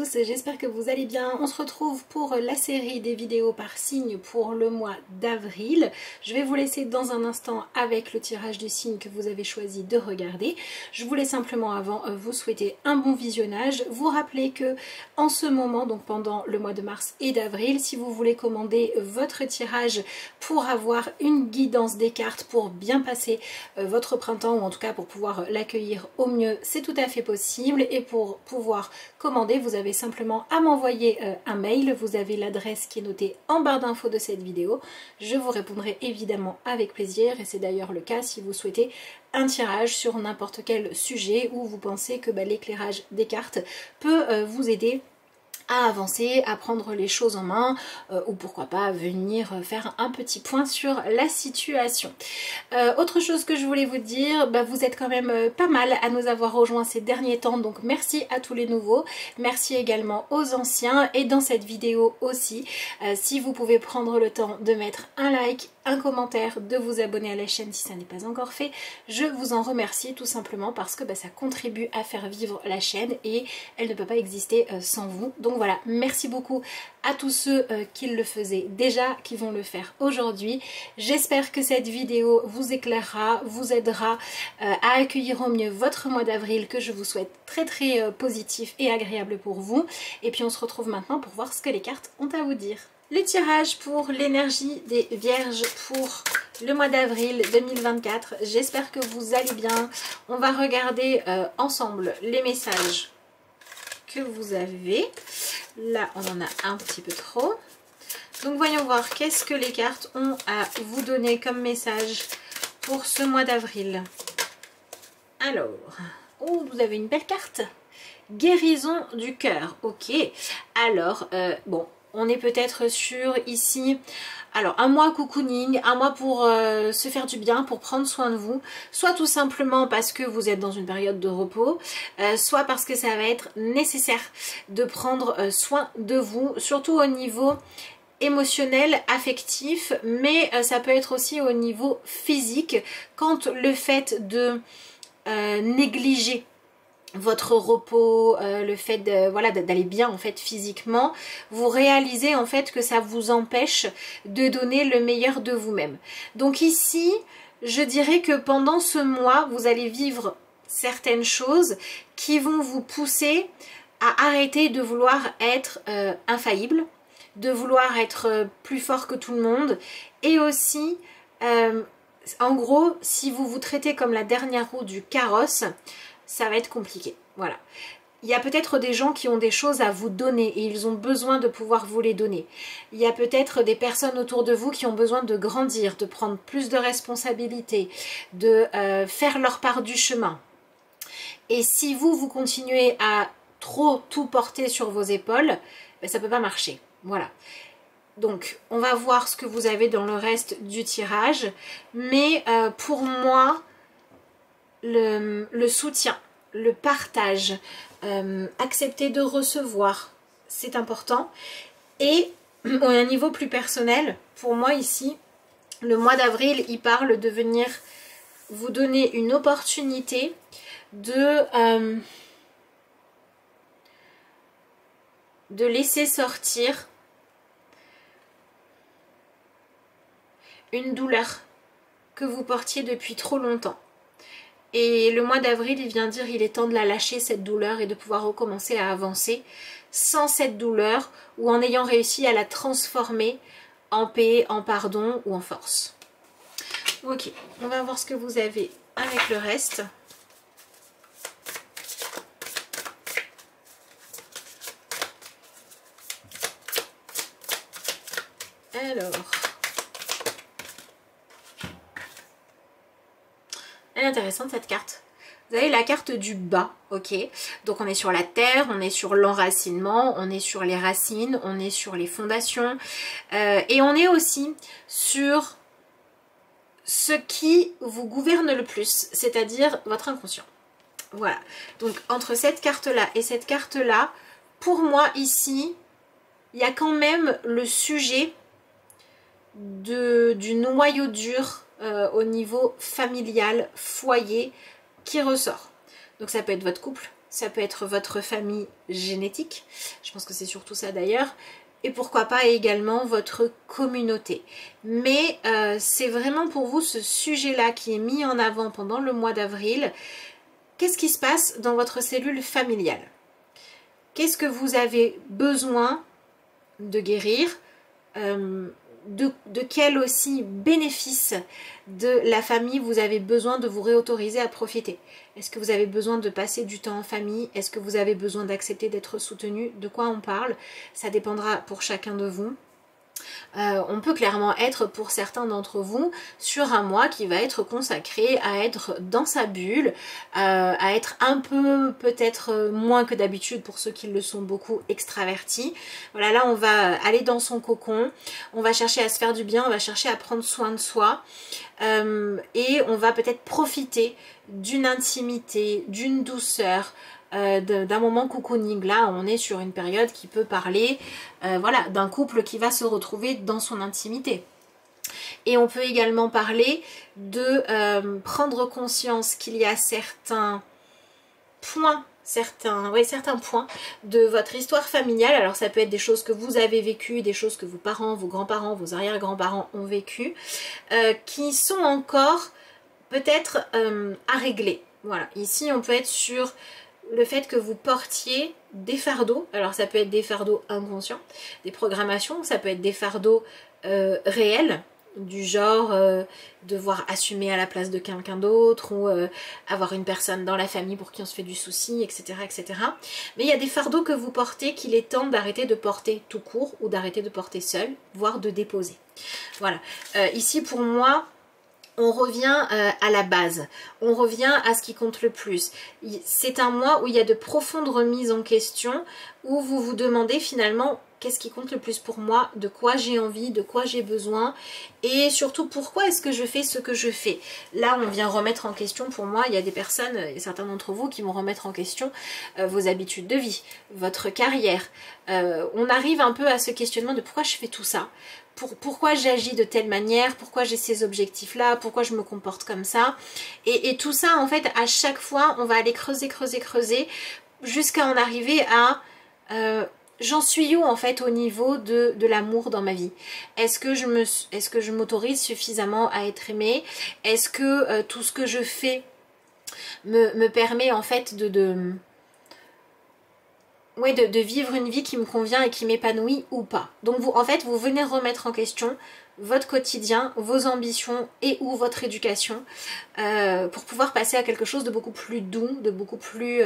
tous, j'espère que vous allez bien. On se retrouve pour la série des vidéos par signe pour le mois d'avril. Je vais vous laisser dans un instant avec le tirage du signe que vous avez choisi de regarder. Je voulais simplement avant vous souhaiter un bon visionnage. Vous rappeler que en ce moment, donc pendant le mois de mars et d'avril, si vous voulez commander votre tirage pour avoir une guidance des cartes pour bien passer votre printemps, ou en tout cas pour pouvoir l'accueillir au mieux, c'est tout à fait possible. Et pour pouvoir commander, vous avez simplement à m'envoyer un mail. Vous avez l'adresse qui est notée en barre d'infos de cette vidéo. Je vous répondrai évidemment avec plaisir, et c'est d'ailleurs le cas si vous souhaitez un tirage sur n'importe quel sujet où vous pensez que l'éclairage des cartes peut vous aider à avancer, à prendre les choses en main, ou pourquoi pas venir faire un petit point sur la situation. Autre chose que je voulais vous dire, vous êtes quand même pas mal à nous avoir rejoints ces derniers temps, donc merci à tous les nouveaux, merci également aux anciens, et dans cette vidéo aussi, si vous pouvez prendre le temps de mettre un like, un commentaire, de vous abonner à la chaîne si ça n'est pas encore fait, je vous en remercie tout simplement parce que ça contribue à faire vivre la chaîne et elle ne peut pas exister sans vous. Donc voilà, merci beaucoup à tous ceux qui le faisaient déjà, qui vont le faire aujourd'hui. J'espère que cette vidéo vous éclairera, vous aidera à accueillir au mieux votre mois d'avril, que je vous souhaite très positif et agréable pour vous. Et puis on se retrouve maintenant pour voir ce que les cartes ont à vous dire. Le tirage pour l'énergie des Vierges pour le mois d'avril 2024. J'espère que vous allez bien. On va regarder ensemble les messages que vous avez. Là, on en a un petit peu trop. Donc, voyons voir qu'est-ce que les cartes ont à vous donner comme message pour ce mois d'avril. Alors, oh, vous avez une belle carte. Guérison du cœur. Ok. Alors, bon. On est peut-être sur ici, alors un mois cocooning, un mois pour se faire du bien, pour prendre soin de vous, soit tout simplement parce que vous êtes dans une période de repos, soit parce que ça va être nécessaire de prendre soin de vous, surtout au niveau émotionnel, affectif, mais ça peut être aussi au niveau physique, quand le fait de négliger votre repos, le fait d'aller bien en fait physiquement, vous réalisez en fait que ça vous empêche de donner le meilleur de vous-même. Donc ici, je dirais que pendant ce mois, vous allez vivre certaines choses qui vont vous pousser à arrêter de vouloir être infaillible, de vouloir être plus fort que tout le monde, et aussi en gros, si vous vous traitez comme la dernière roue du carrosse, ça va être compliqué, voilà. Il y a peut-être des gens qui ont des choses à vous donner et ils ont besoin de pouvoir vous les donner. Il y a peut-être des personnes autour de vous qui ont besoin de grandir, de prendre plus de responsabilités, de faire leur part du chemin. Et si vous continuez à trop tout porter sur vos épaules, ça ne peut pas marcher, voilà. Donc, on va voir ce que vous avez dans le reste du tirage. Mais pour moi, le soutien, le partage, accepter de recevoir, c'est important. Et à un niveau plus personnel, pour moi ici, le mois d'avril, il parle de venir vous donner une opportunité de laisser sortir une douleur que vous portiez depuis trop longtemps. Et le mois d'avril, il vient dire il est temps de la lâcher, cette douleur, et de pouvoir recommencer à avancer sans cette douleur, ou en ayant réussi à la transformer en paix, en pardon ou en force. Ok, on va voir ce que vous avez avec le reste. Alors... elle est intéressante cette carte. Vous avez la carte du bas, ok. Donc on est sur la terre, on est sur l'enracinement, on est sur les racines, on est sur les fondations. Et on est aussi sur ce qui vous gouverne le plus, c'est-à-dire votre inconscient. Voilà. Donc entre cette carte-là et cette carte-là, pour moi ici, il y a quand même le sujet du noyau dur au niveau familial, foyer, qui ressort. Donc ça peut être votre couple, ça peut être votre famille génétique, je pense que c'est surtout ça d'ailleurs, et pourquoi pas également votre communauté. Mais c'est vraiment pour vous ce sujet-là qui est mis en avant pendant le mois d'avril. Qu'est-ce qui se passe dans votre cellule familiale? Qu'est-ce que vous avez besoin de guérir? De quel aussi bénéfice de la famille vous avez besoin de vous réautoriser à profiter? Est-ce que vous avez besoin de passer du temps en famille? Est-ce que vous avez besoin d'accepter d'être soutenu? De quoi on parle? Ça dépendra pour chacun de vous. On peut clairement être pour certains d'entre vous sur un mois qui va être consacré à être dans sa bulle, à être un peu peut-être moins que d'habitude pour ceux qui le sont beaucoup extravertis. Voilà, là on va aller dans son cocon, on va chercher à se faire du bien, on va chercher à prendre soin de soi et on va peut-être profiter d'une intimité, d'une douceur, d'un moment cocooning. Là on est sur une période qui peut parler voilà, d'un couple qui va se retrouver dans son intimité. Et on peut également parler de prendre conscience qu'il y a certains points de votre histoire familiale. Alors ça peut être des choses que vous avez vécues, des choses que vos parents, vos grands-parents, vos arrière-grands-parents ont vécues, qui sont encore peut-être à régler. Voilà, ici on peut être sur le fait que vous portiez des fardeaux. Alors ça peut être des fardeaux inconscients, des programmations, ça peut être des fardeaux réels, du genre devoir assumer à la place de quelqu'un d'autre ou avoir une personne dans la famille pour qui on se fait du souci, etc., etc. Mais il y a des fardeaux que vous portez qu'il est temps d'arrêter de porter tout court ou d'arrêter de porter seul, voire de déposer. Voilà. Ici pour moi, on revient à la base, on revient à ce qui compte le plus. C'est un mois où il y a de profondes remises en question, où vous vous demandez finalement qu'est-ce qui compte le plus pour moi, de quoi j'ai envie, de quoi j'ai besoin, et surtout pourquoi est-ce que je fais ce que je fais. Là on vient remettre en question, pour moi il y a des personnes, et certains d'entre vous qui vont remettre en question vos habitudes de vie, votre carrière. On arrive un peu à ce questionnement de pourquoi je fais tout ça. Pourquoi j'agis de telle manière, pourquoi j'ai ces objectifs-là, pourquoi je me comporte comme ça. Et tout ça, en fait, à chaque fois, on va aller creuser, creuser, creuser, jusqu'à en arriver à... j'en suis où, en fait, au niveau de l'amour dans ma vie? Est-ce que je m'autorise suffisamment à être aimée? Est-ce que tout ce que je fais me permet, en fait, de vivre une vie qui me convient et qui m'épanouit ou pas. Donc vous, en fait, vous venez remettre en question votre quotidien, vos ambitions et ou votre éducation pour pouvoir passer à quelque chose de beaucoup plus doux, de beaucoup plus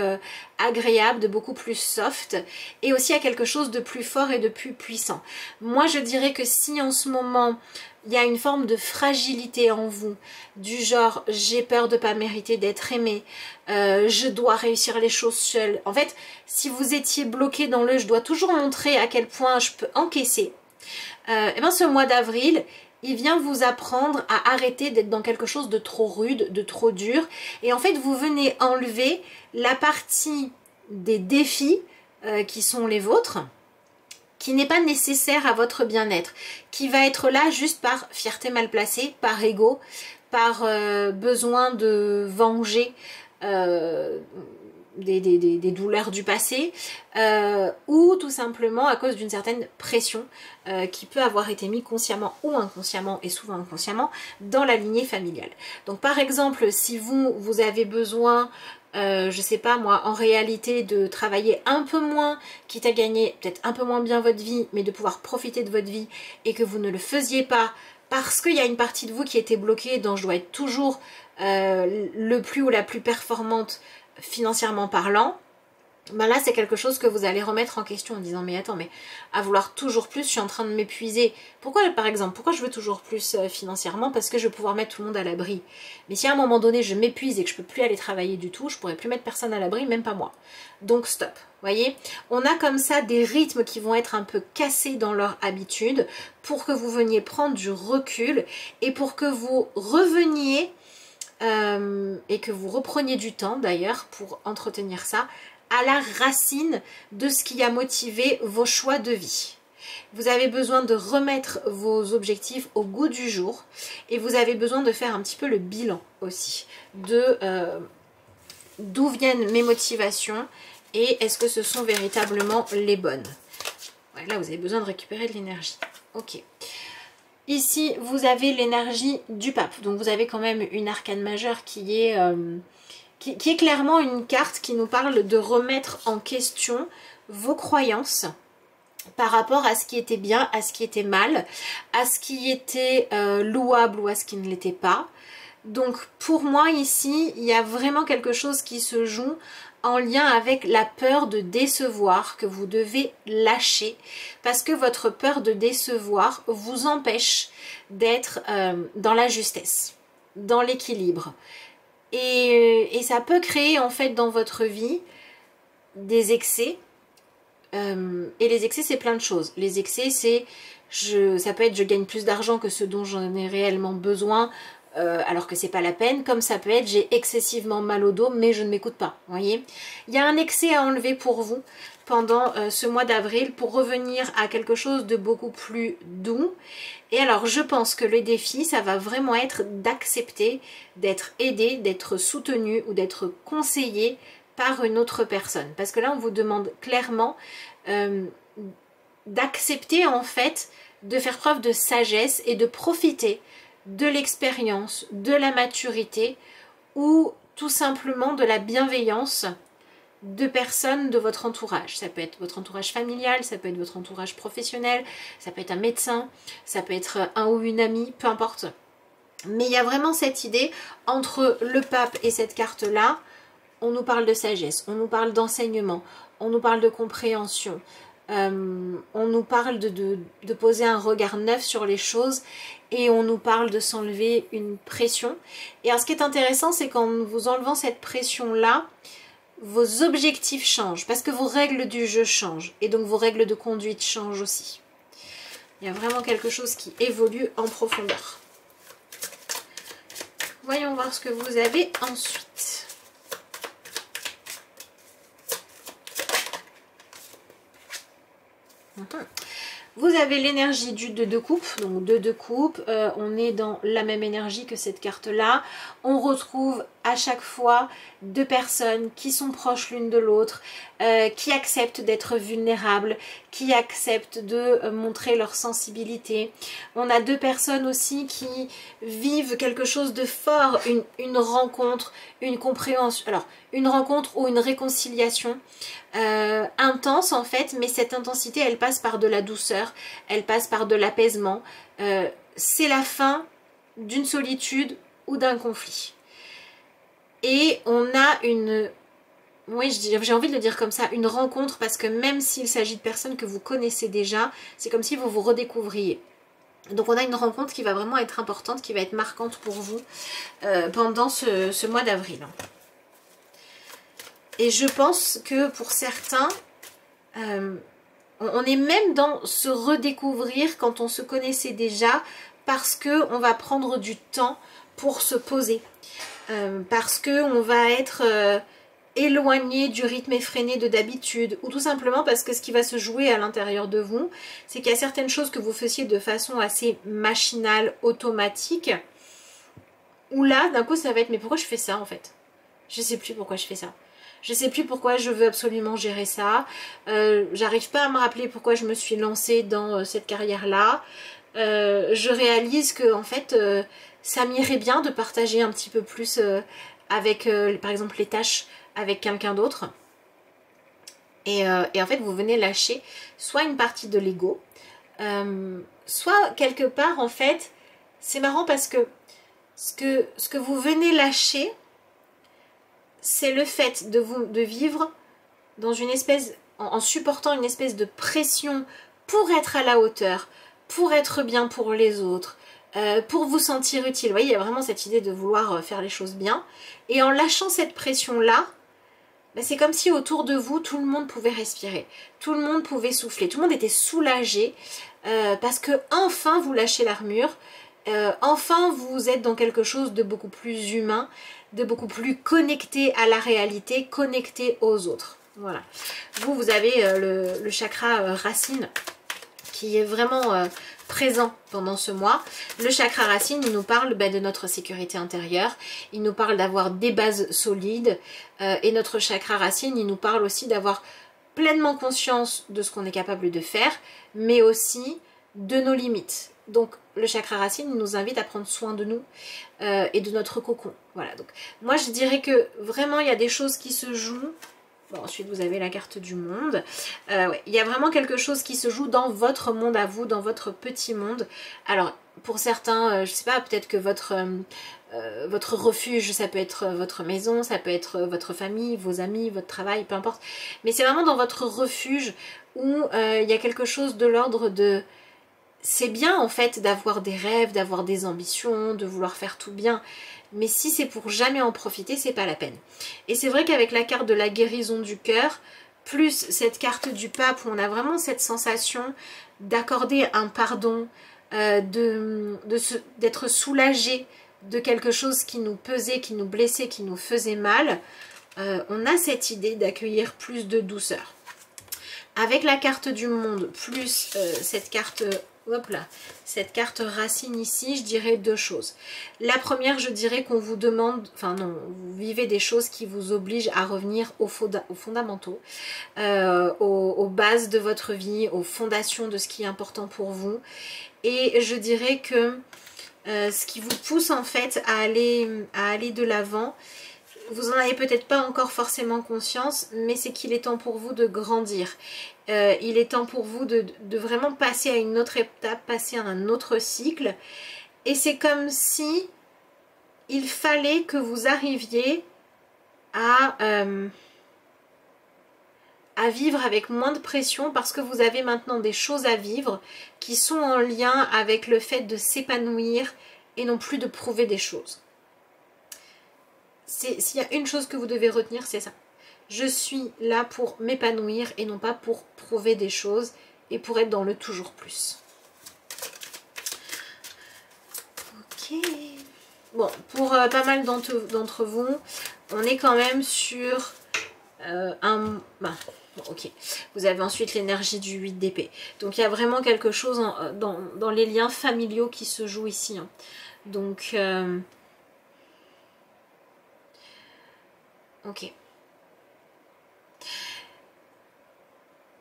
agréable, de beaucoup plus soft et aussi à quelque chose de plus fort et de plus puissant. Moi, je dirais que si en ce moment il y a une forme de fragilité en vous, du genre j'ai peur de ne pas mériter d'être aimée, je dois réussir les choses seule. En fait, si vous étiez bloqué dans le je dois toujours montrer à quel point je peux encaisser, et bien ce mois d'avril, il vient vous apprendre à arrêter d'être dans quelque chose de trop rude, de trop dur. Et en fait, vous venez enlever la partie des défis qui sont les vôtres, qui n'est pas nécessaire à votre bien-être, qui va être là juste par fierté mal placée, par ego, par besoin de venger des douleurs du passé, ou tout simplement à cause d'une certaine pression qui peut avoir été mise consciemment ou inconsciemment, et souvent inconsciemment, dans la lignée familiale. Donc par exemple, si vous avez besoin je sais pas moi, en réalité de travailler un peu moins, quitte à gagner peut-être un peu moins bien votre vie, mais de pouvoir profiter de votre vie et que vous ne le faisiez pas parce qu'il y a une partie de vous qui était bloquée dans je dois être toujours le plus ou la plus performante financièrement parlant, ben là c'est quelque chose que vous allez remettre en question en disant mais attends, mais à vouloir toujours plus je suis en train de m'épuiser. Pourquoi par exemple, pourquoi je veux toujours plus financièrement? Parce que je vais pouvoir mettre tout le monde à l'abri. Mais si à un moment donné je m'épuise et que je peux plus aller travailler du tout, je pourrais plus mettre personne à l'abri, même pas moi. Donc stop, voyez, on a comme ça des rythmes qui vont être un peu cassés dans leur habitude pour que vous veniez prendre du recul et pour que vous reveniez et que vous repreniez du temps d'ailleurs pour entretenir ça à la racine de ce qui a motivé vos choix de vie. Vous avez besoin de remettre vos objectifs au goût du jour et vous avez besoin de faire un petit peu le bilan aussi de d'où viennent mes motivations et est-ce que ce sont véritablement les bonnes. Ouais, là, vous avez besoin de récupérer de l'énergie. Ok. Ici, vous avez l'énergie du pape. Donc, vous avez quand même une arcane majeure qui est clairement une carte qui nous parle de remettre en question vos croyances par rapport à ce qui était bien, à ce qui était mal, à ce qui était louable ou à ce qui ne l'était pas. Donc pour moi ici, il y a vraiment quelque chose qui se joue en lien avec la peur de décevoir que vous devez lâcher parce que votre peur de décevoir vous empêche d'être dans la justesse, dans l'équilibre. Et ça peut créer en fait dans votre vie des excès. Et les excès, c'est plein de choses. Les excès, c'est ça peut être je gagne plus d'argent que ce dont j'en ai réellement besoin, alors que c'est pas la peine. Comme ça peut être j'ai excessivement mal au dos, mais je ne m'écoute pas. Vous voyez, il y a un excès à enlever pour vous pendant ce mois d'avril pour revenir à quelque chose de beaucoup plus doux. Et alors, je pense que le défi, ça va vraiment être d'accepter, d'être aidé, d'être soutenu ou d'être conseillé par une autre personne. Parce que là, on vous demande clairement d'accepter en fait, de faire preuve de sagesse et de profiter de l'expérience, de la maturité ou tout simplement de la bienveillance de personnes de votre entourage. Ça peut être votre entourage familial, ça peut être votre entourage professionnel, ça peut être un médecin, ça peut être un ou une amie, peu importe. Mais il y a vraiment cette idée entre le pape et cette carte-là. On nous parle de sagesse, on nous parle d'enseignement, on nous parle de compréhension, on nous parle de poser un regard neuf sur les choses et on nous parle de s'enlever une pression. Et alors ce qui est intéressant, c'est qu'en vous enlevant cette pression-là, vos objectifs changent parce que vos règles du jeu changent et donc vos règles de conduite changent aussi. Il y a vraiment quelque chose qui évolue en profondeur. Voyons voir ce que vous avez ensuite. Vous avez l'énergie du 2 de coupe, donc 2 de coupe, on est dans la même énergie que cette carte-là. On retrouve à chaque fois deux personnes qui sont proches l'une de l'autre, qui acceptent d'être vulnérables, qui acceptent de montrer leur sensibilité. On a deux personnes aussi qui vivent quelque chose de fort, une rencontre, une compréhension, alors une rencontre ou une réconciliation intense en fait, mais cette intensité elle passe par de la douceur, elle passe par de l'apaisement. C'est la fin d'une solitude ou d'un conflit. Et on a une, oui j'ai envie de le dire comme ça, une rencontre, parce que même s'il s'agit de personnes que vous connaissez déjà, c'est comme si vous vous redécouvriez. Donc on a une rencontre qui va vraiment être importante, qui va être marquante pour vous pendant ce mois d'avril. Et je pense que pour certains, on est même dans se redécouvrir quand on se connaissait déjà, parce qu'on va prendre du temps pour se poser. Parce qu'on va être éloigné du rythme effréné de d'habitude, ou tout simplement parce que ce qui va se jouer à l'intérieur de vous, c'est qu'il y a certaines choses que vous faisiez de façon assez machinale, automatique, où là, d'un coup, ça va être « mais pourquoi je fais ça en fait ? Je sais plus pourquoi je fais ça. Je sais plus pourquoi je veux absolument gérer ça. J'arrive pas à me rappeler pourquoi je me suis lancée dans cette carrière-là. Je réalise que en fait, ça m'irait bien de partager un petit peu plus avec, par exemple, les tâches avec quelqu'un d'autre. Et en fait, vous venez lâcher soit une partie de l'ego, soit quelque part, en fait, c'est marrant parce que ce que vous venez lâcher, c'est le fait de vivre dans une espèce, en supportant une espèce de pression pour être à la hauteur, pour être bien pour les autres, pour vous sentir utile. Vous voyez, il y a vraiment cette idée de vouloir faire les choses bien. Et en lâchant cette pression-là, ben c'est comme si autour de vous, tout le monde pouvait respirer. Tout le monde pouvait souffler. Tout le monde était soulagé parce que enfin vous lâchez l'armure. Enfin vous êtes dans quelque chose de beaucoup plus humain, de beaucoup plus connecté à la réalité, connecté aux autres. Voilà. Vous avez le chakra racine qui est vraiment présent pendant ce mois. Le chakra racine, il nous parle de notre sécurité intérieure, il nous parle d'avoir des bases solides et notre chakra racine, il nous parle aussi d'avoir pleinement conscience de ce qu'on est capable de faire, mais aussi de nos limites. Donc le chakra racine il nous invite à prendre soin de nous et de notre cocon. Voilà, donc moi je dirais que vraiment il y a des choses qui se jouent. Bon, ensuite vous avez la carte du monde. Ouais, il y a vraiment quelque chose qui se joue dans votre monde à vous, dans votre petit monde. Alors pour certains, je sais pas, peut-être que votre refuge, ça peut être votre maison, ça peut être votre famille, vos amis, votre travail, peu importe. Mais c'est vraiment dans votre refuge où il y a quelque chose de l'ordre de... C'est bien en fait d'avoir des rêves, d'avoir des ambitions, de vouloir faire tout bien. Mais si c'est pour jamais en profiter, c'est pas la peine. Et c'est vrai qu'avec la carte de la guérison du cœur, plus cette carte du pape où on a vraiment cette sensation d'accorder un pardon, d'être soulagé de quelque chose qui nous pesait, qui nous blessait, qui nous faisait mal, on a cette idée d'accueillir plus de douceur. Avec la carte du monde plus cette carte... Hop là, cette carte racine ici, je dirais deux choses. La première, je dirais qu'on vous demande, enfin non, vous vivez des choses qui vous obligent à revenir aux fondamentaux, aux bases de votre vie, aux fondations de ce qui est important pour vous. Et je dirais que ce qui vous pousse en fait à aller de l'avant, vous n'en avez peut-être pas encore forcément conscience, mais c'est qu'il est temps pour vous de grandir. Il est temps pour vous de vraiment passer à une autre étape, passer à un autre cycle. Et c'est comme si il fallait que vous arriviez à vivre avec moins de pression parce que vous avez maintenant des choses à vivre qui sont en lien avec le fait de s'épanouir et non plus de prouver des choses. S'il y a une chose que vous devez retenir, c'est ça. Je suis là pour m'épanouir et non pas pour prouver des choses et pour être dans le toujours plus. Ok. Bon, pour pas mal d'entre vous, on est quand même sur un... Bah, bon, ok. Vous avez ensuite l'énergie du 8 d'épée. Donc il y a vraiment quelque chose dans les liens familiaux qui se joue ici. Hein. Donc... ok.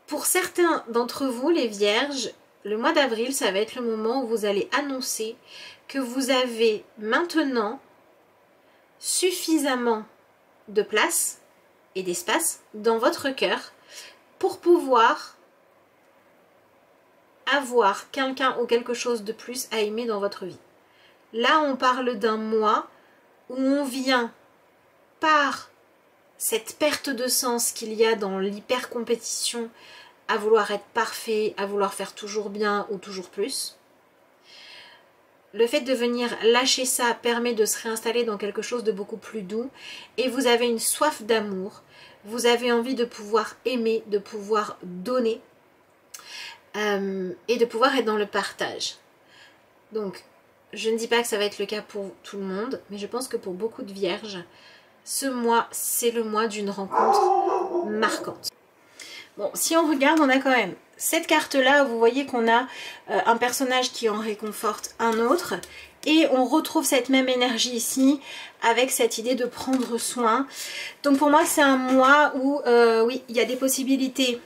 Pour certains d'entre vous, les vierges, le mois d'avril, ça va être le moment où vous allez annoncer que vous avez maintenant suffisamment de place et d'espace dans votre cœur pour pouvoir avoir quelqu'un ou quelque chose de plus à aimer dans votre vie. Là, on parle d'un mois où on vient par cette perte de sens qu'il y a dans l'hyper-compétition à vouloir être parfait, à vouloir faire toujours bien ou toujours plus. Le fait de venir lâcher ça permet de se réinstaller dans quelque chose de beaucoup plus doux et vous avez une soif d'amour, vous avez envie de pouvoir aimer, de pouvoir donner et de pouvoir être dans le partage. Donc, je ne dis pas que ça va être le cas pour tout le monde, mais je pense que pour beaucoup de vierges, ce mois, c'est le mois d'une rencontre marquante. Bon, si on regarde, on a quand même cette carte-là, vous voyez qu'on a un personnage qui en réconforte un autre. Et on retrouve cette même énergie ici, avec cette idée de prendre soin. Donc pour moi, c'est un mois où, oui, il y a des possibilités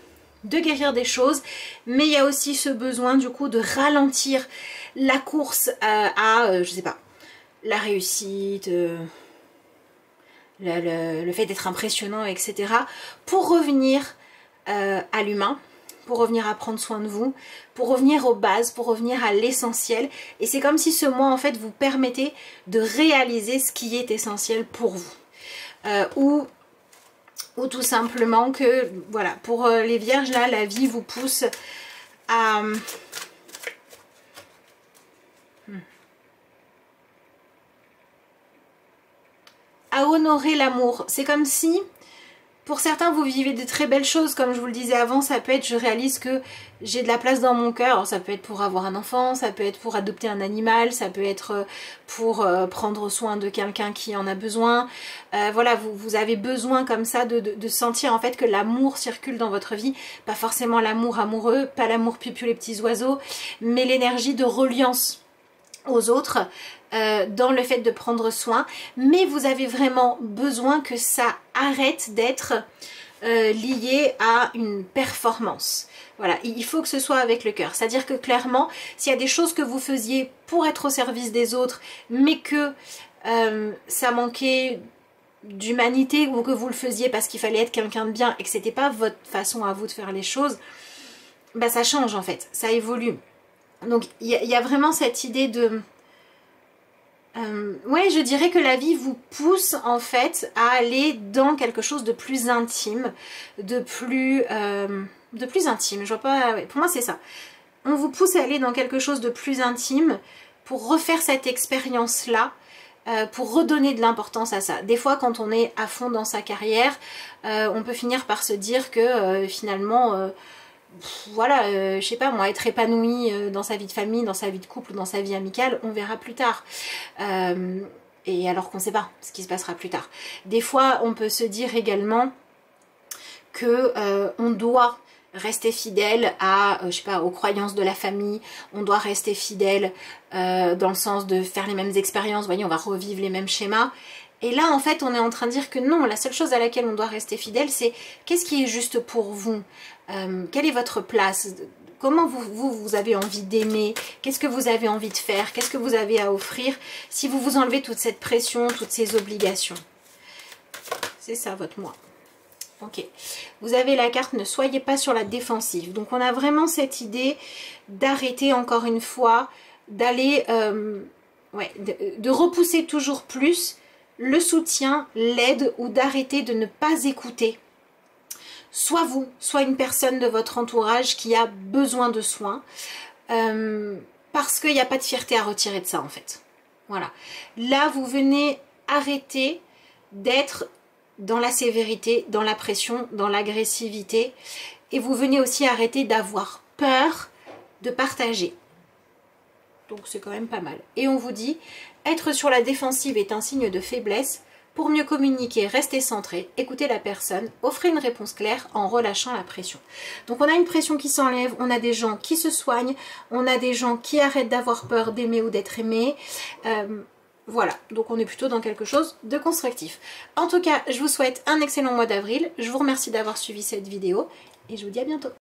de guérir des choses. Mais il y a aussi ce besoin, du coup, de ralentir la course je sais pas, la réussite... le fait d'être impressionnant, etc. pour revenir à l'humain, pour revenir à prendre soin de vous, pour revenir aux bases, pour revenir à l'essentiel. Et c'est comme si ce mois, en fait, vous permettait de réaliser ce qui est essentiel pour vous. Ou tout simplement que, voilà, pour les vierges, là, la vie vous pousse à... à honorer l'amour. C'est comme si Pour certains, vous vivez de très belles choses, comme je vous le disais avant, ça peut être, je réalise que j'ai de la place dans mon cœur, ça peut être pour avoir un enfant, ça peut être pour adopter un animal, ça peut être pour prendre soin de quelqu'un qui en a besoin. Voilà, vous avez besoin comme ça de sentir en fait que l'amour circule dans votre vie, pas forcément l'amour amoureux, pas l'amour piou les petits oiseaux, mais l'énergie de reliance aux autres, dans le fait de prendre soin, mais vous avez vraiment besoin que ça arrête d'être lié à une performance. Voilà, il faut que ce soit avec le cœur. C'est-à-dire que clairement, s'il y a des choses que vous faisiez pour être au service des autres, mais que ça manquait d'humanité, ou que vous le faisiez parce qu'il fallait être quelqu'un de bien et que c'était pas votre façon à vous de faire les choses, bah ça change en fait, ça évolue. Donc il y a vraiment cette idée de... ouais, je dirais que la vie vous pousse en fait à aller dans quelque chose de plus intime, de plus intime. Je vois pas, ouais, pour moi c'est ça. On vous pousse à aller dans quelque chose de plus intime pour refaire cette expérience-là, pour redonner de l'importance à ça. Des fois, quand on est à fond dans sa carrière, on peut finir par se dire que finalement... voilà, je sais pas moi, être épanoui dans sa vie de famille, dans sa vie de couple, dans sa vie amicale, on verra plus tard. Et alors qu'on ne sait pas ce qui se passera plus tard. Des fois, on peut se dire également que on doit rester fidèle à, je sais pas, aux croyances de la famille, on doit rester fidèle dans le sens de faire les mêmes expériences, vous voyez, on va revivre les mêmes schémas. Et là, en fait, on est en train de dire que non, la seule chose à laquelle on doit rester fidèle, c'est qu'est-ce qui est juste pour vous, quelle est votre place, comment vous avez envie d'aimer, qu'est-ce que vous avez envie de faire, qu'est-ce que vous avez à offrir, si vous vous enlevez toute cette pression, toutes ces obligations. C'est ça, votre moi. Ok, vous avez la carte « Ne soyez pas sur la défensive ». Donc, on a vraiment cette idée d'arrêter encore une fois, d'aller, ouais, de repousser toujours plus le soutien, l'aide, ou d'arrêter de ne pas écouter. Soit vous, soit une personne de votre entourage qui a besoin de soins, parce qu'il n'y a pas de fierté à retirer de ça en fait. Voilà. Là, vous venez arrêter d'être dans la sévérité, dans la pression, dans l'agressivité, et vous venez aussi arrêter d'avoir peur de partager. Donc c'est quand même pas mal. Et on vous dit, être sur la défensive est un signe de faiblesse. Pour mieux communiquer, restez centré, écoutez la personne, offrez une réponse claire en relâchant la pression. Donc on a une pression qui s'enlève, on a des gens qui se soignent, on a des gens qui arrêtent d'avoir peur d'aimer ou d'être aimés. Voilà, donc on est plutôt dans quelque chose de constructif. En tout cas, je vous souhaite un excellent mois d'avril. Je vous remercie d'avoir suivi cette vidéo et je vous dis à bientôt.